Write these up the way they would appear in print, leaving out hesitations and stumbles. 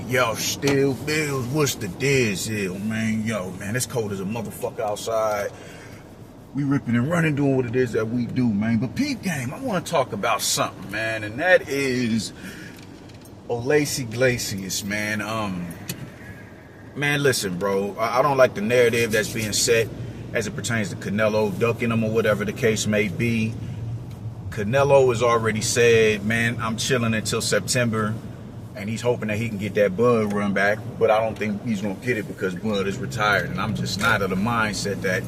Yo, still bills, what's the deal, man? Yo, man, it's cold as a motherfucker outside. We ripping and running, doing what it is that we do, man. But peep game, I want to talk about something, man, and that is Iglesias, man. Man, listen, bro, I don't like the narrative that's being set as it pertains to Canelo ducking him or whatever the case may be. Canelo has already said, man, I'm chilling until September. And he's hoping that he can get that Bud run back, but I don't think he's going to get it because Bud is retired. And I'm just not of the mindset that,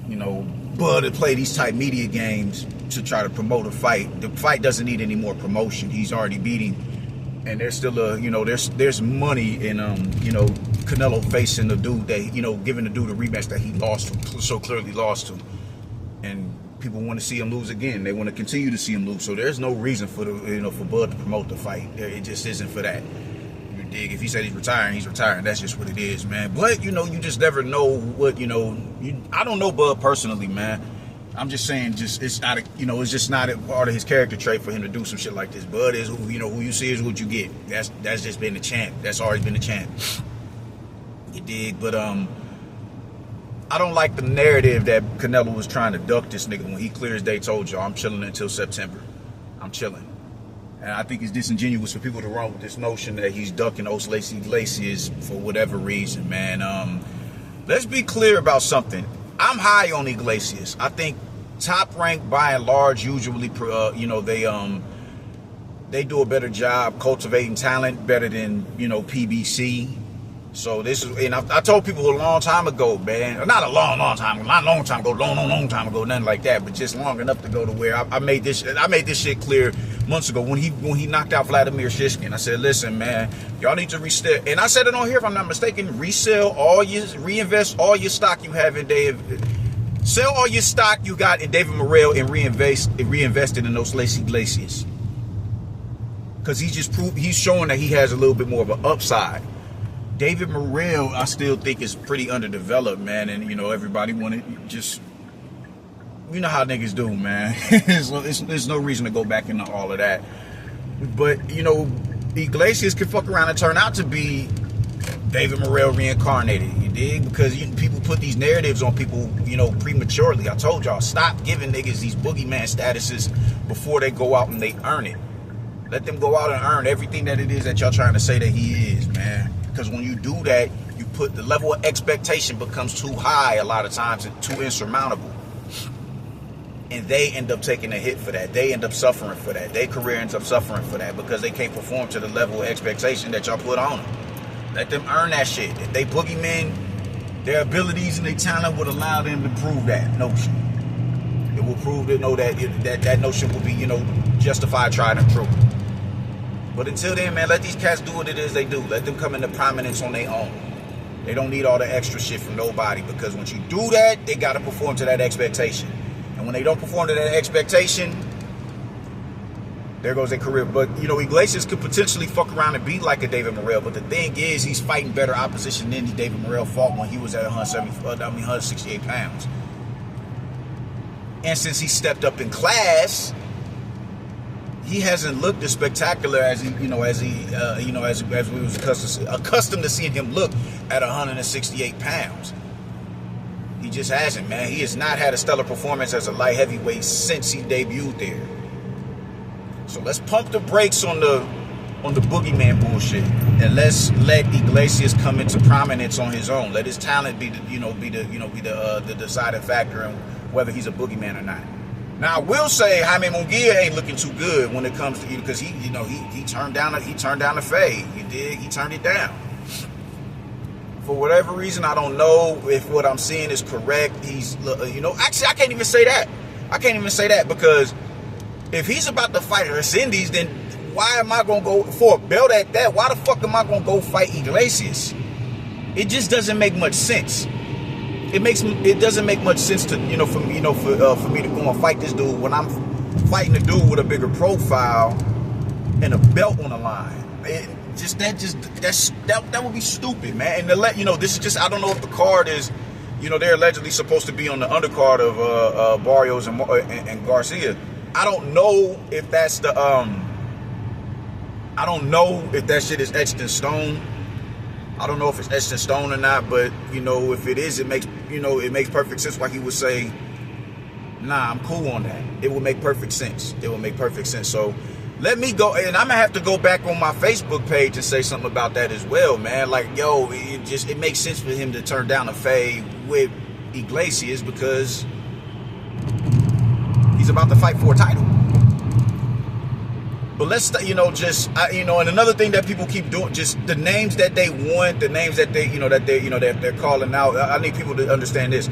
you know, Bud would play these type media games to try to promote a fight. The fight doesn't need any more promotion. He's already beating. And there's still a, you know, there's money in, you know, Canelo facing the dude that, you know, giving the dude a rematch that he lost to, so clearly lost to. And people want to see him lose again. They want to continue to see him lose. So there's no reason for the, you know, for Bud to promote the fight. It just isn't for that. You dig? If he said he's retiring. That's just what it is, man. But you know, you just never know what, you know. I don't know Bud personally, man. I'm just saying, it's not, you know, it's just not a part of his character trait for him to do some shit like this. Bud is who, you know, who you see is what you get. That's just been the champ. That's always been the champ. You dig? But I don't like the narrative that Canelo was trying to duck this nigga when he clear as day told y'all, I'm chilling until September. I'm chilling. And I think it's disingenuous for people to run with this notion that he's ducking Iglesias for whatever reason, man. Let's be clear about something. I'm high on Iglesias. I think top rank by and large usually, you know, they do a better job cultivating talent better than, you know, PBC. So this is, and I told people a long time ago, man, not a long time ago, long time ago, nothing like that, but just long enough to go to where I made this shit clear months ago when he knocked out Vladimir Shishkin. I said, listen, man, y'all need to resell, and I said it on here if I'm not mistaken, reinvest all your stock you have in sell all your stock you got in David Morrell and reinvest it in those Iglesias, because he's showing that he has a little bit more of an upside. David Morrell, I still think is pretty underdeveloped, man, and you know everybody wanted just, you know how niggas do, man. There's no reason to go back into all of that, but you know Iglesias can fuck around and turn out to be David Morrell reincarnated. You dig? Because people put these narratives on people, you know, prematurely. I told y'all, stop giving niggas these boogeyman statuses before they go out and they earn it. Let them go out and earn everything that it is that y'all trying to say that he is, man. Because when you do that, you put the level of expectation becomes too high a lot of times and too insurmountable. And they end up taking a hit for that. They end up suffering for that. Their career ends up suffering for that because they can't perform to the level of expectation that y'all put on them. Let them earn that shit. If they boogeymen, their abilities and their talent would allow them to prove that notion. It will prove to know that notion will be, you know, justified, tried, and true. But until then, man, let these cats do what it is they do. Let them come into prominence on their own. They don't need all the extra shit from nobody, because once you do that, they got to perform to that expectation. And when they don't perform to that expectation, there goes their career. But, you know, Iglesias could potentially fuck around and be like a David Morrell. But the thing is, he's fighting better opposition than David Morrell fought when he was at 168 pounds. And since he stepped up in class, he hasn't looked as spectacular as we was accustomed to seeing him look at 168 pounds. He just hasn't, man. He has not had a stellar performance as a light heavyweight since he debuted there. So let's pump the brakes on the boogeyman bullshit, and let's let Iglesias come into prominence on his own. Let his talent be the deciding factor in whether he's a boogeyman or not. Now I will say Jaime Munguia ain't looking too good when it comes to, because he turned down the fade. You dig? He turned it down. For whatever reason, I don't know if what I'm seeing is correct. He's, actually I can't even say that. Because if he's about to fight Resendiz, then why am I gonna go for a belt at that? Why the fuck am I gonna go fight Iglesias? It just doesn't make much sense. It doesn't make much sense to, for me to go and fight this dude when I'm fighting a dude with a bigger profile and a belt on the line. That would be stupid, man. And to let this is just, I don't know if the card is, they're allegedly supposed to be on the undercard of Barrios and Garcia. I don't know if that's the I don't know if that shit is etched in stone. I don't know if it's etched in stone or not, but you know, if it is, it makes perfect sense. Like he would say, nah, I'm cool on that. It will make perfect sense. It will make perfect sense. So let me go, and I'm gonna have to go back on my Facebook page and say something about that as well, man. Like, yo, it makes sense for him to turn down a fade with Iglesias because he's about to fight for a title. But let's, and another thing that people keep doing, just the names that they want, the names that they're calling out. I need people to understand this.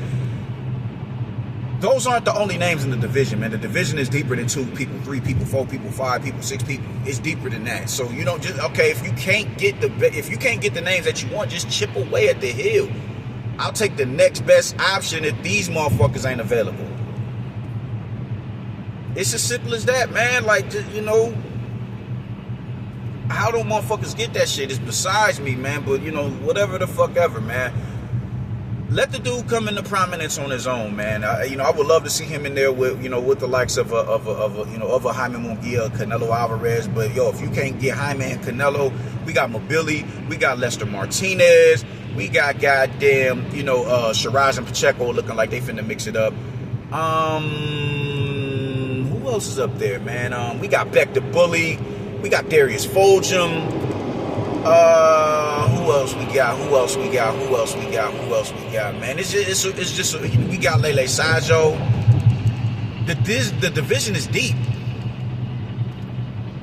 Those aren't the only names in the division, man. The division is deeper than 2 people, 3 people, 4 people, 5 people, 6 people. It's deeper than that. So you don't just, okay, if you can't get the names that you want, just chip away at the hill. I'll take the next best option if these motherfuckers ain't available. It's as simple as that, man. Like, how do motherfuckers get that shit? It's besides me, man. But whatever the fuck ever, man. Let the dude come into prominence on his own, man. I would love to see him in there with the likes of a Jaime Munguia, Canelo Alvarez. But if you can't get Jaime and Canelo, we got Mobili, we got Lester Martinez, we got goddamn Shiraz and Pacheco looking like they finna mix it up. Who else is up there, man? We got Beck the Bully. We got Darius Fulgham. Who else we got, man? It's just we got Lele Sajo. The division is deep.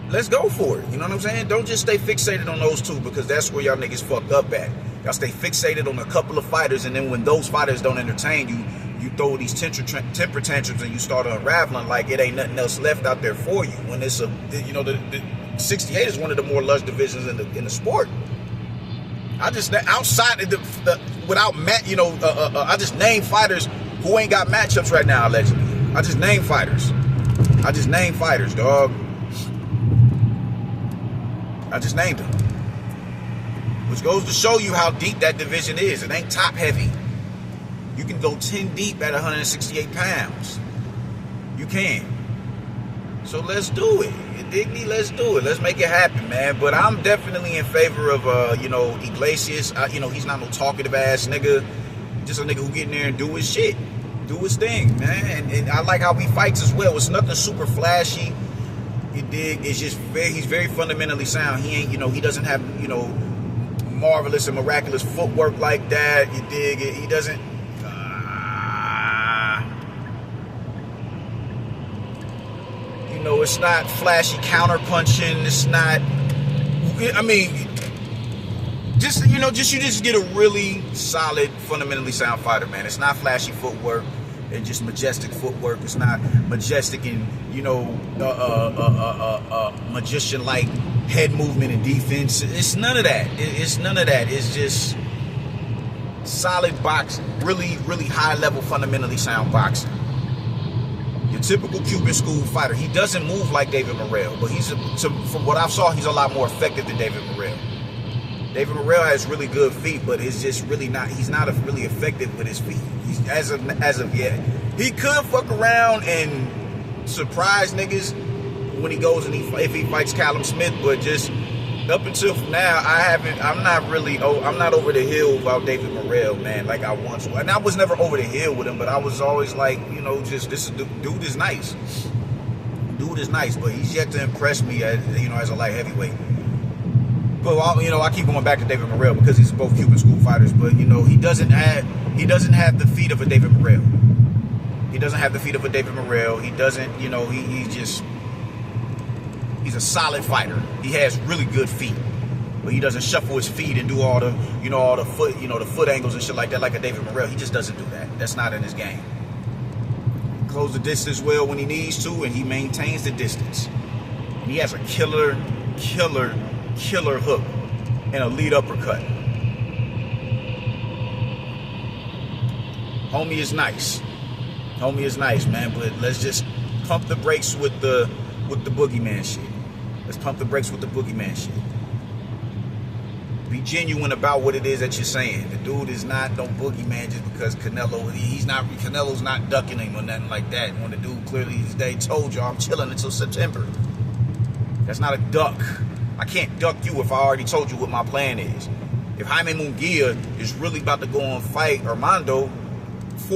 Let's go for it. You know what I'm saying? Don't just stay fixated on those 2 because that's where y'all niggas fucked up at. Y'all stay fixated on a couple of fighters, and then when those fighters don't entertain you, you throw these temper tantrums and you start unraveling like it ain't nothing else left out there for you. When it's the 68 is one of the more lush divisions in the sport. I just outside of I just name fighters who ain't got matchups right now. Allegedly, I just name fighters, dog. I just named them, which goes to show you how deep that division is. It ain't top heavy. You can go 10 deep at 168 pounds. You can. So let's do it. You dig me? Let's do it. Let's make it happen, man. But I'm definitely in favor of, Iglesias. He's not no talkative ass nigga. Just a nigga who get in there and do his shit. Do his thing, man. And I like how he fights as well. It's nothing super flashy. You dig? It's just he's very fundamentally sound. He ain't, he doesn't have, marvelous and miraculous footwork like that. You dig? He doesn't. It's not flashy counter punching. It's not. I mean, you just get a really solid, fundamentally sound fighter, man. It's not flashy footwork and just majestic footwork. It's not majestic and magician-like head movement and defense. It's none of that. It's none of that. It's just solid boxing, really, really high level, fundamentally sound boxing. Your typical Cuban school fighter. He doesn't move like David Morrell, but from what I saw, he's a lot more effective than David Morrell. David Morrell has really good feet, but it's just really not. He's not really effective with his feet. He's as of yet. He could fuck around and surprise niggas when he goes and if he fights Callum Smith, but just up until now, I'm not over the hill about David Morrell, man, like I once was. And I was never over the hill with him, but I was always like, dude is nice. Dude is nice, but he's yet to impress me as a light heavyweight. But I keep going back to David Morrell because he's both Cuban school fighters, but he doesn't have the feet of a David Morrell. He doesn't have the feet of a David Morrell. He doesn't, he's a solid fighter. He has really good feet, but he doesn't shuffle his feet and do all the the foot angles and shit like that like a David Morrell. He just doesn't do that. That's not in his game. Close the distance well when he needs to, and he maintains the distance. And he has a killer hook and a lead uppercut. Homie is nice, man. But let's just pump the brakes with the boogeyman shit. Let's pump the brakes with the boogeyman shit. Be genuine about what it is that you're saying. The dude is not no boogeyman just because Canelo's not ducking him or nothing like that. When the dude clearly told y'all I'm chilling until September. That's not a duck. I can't duck you if I already told you what my plan is. If Jaime Munguia is really about to go and fight Armando,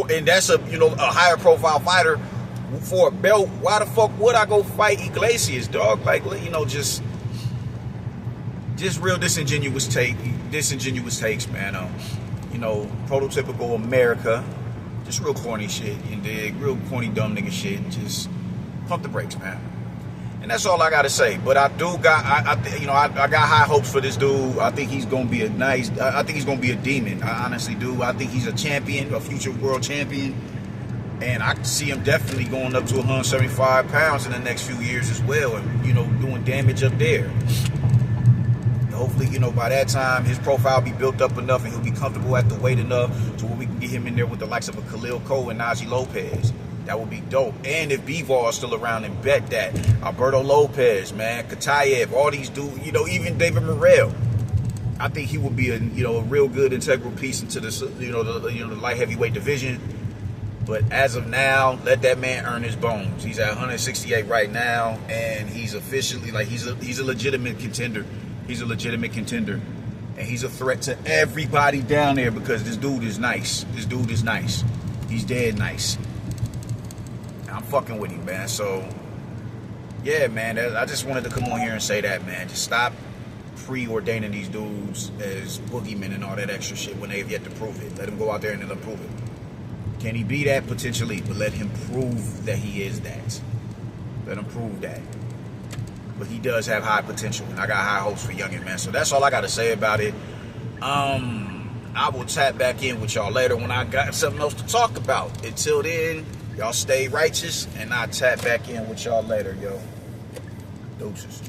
and that's a higher profile fighter for a belt, why the fuck would I go fight Iglesias, dog? Like, just real disingenuous takes, man. Prototypical America, just real corny shit, you dig? Real corny, dumb nigga shit. Just pump the brakes, man. And that's all I gotta say. But I got high hopes for this dude. I think he's gonna be I think he's gonna be a demon. I honestly do. I think he's a champion, a future world champion. And I see him definitely going up to 175 pounds in the next few years as well, and doing damage up there. And hopefully, by that time, his profile be built up enough, and he'll be comfortable at the weight enough to where we can get him in there with the likes of a Khalil Cole and Najee Lopez. That would be dope. And if Bivol is still around, and bet that Alberto Lopez, man, Katayev, all these dudes, even David Morrell, I think he would be a real good integral piece into this, the light heavyweight division. But as of now, let that man earn his bones. He's at 168 right now, and he's officially he's a legitimate contender. He's a legitimate contender, and he's a threat to everybody down there because this dude is nice. He's dead nice. I'm fucking with him, man. So yeah, man. I just wanted to come on here and say that, man. Just stop preordaining these dudes as boogeymen and all that extra shit when they've yet to prove it. Let them go out there and let them prove it. Can he be that? Potentially, but let him prove that he is that. Let him prove that. But he does have high potential, and I got high hopes for youngin', man. So that's all I got to say about it. I will tap back in with y'all later when I got something else to talk about. Until then, y'all stay righteous, and I'll tap back in with y'all later, yo. Doses.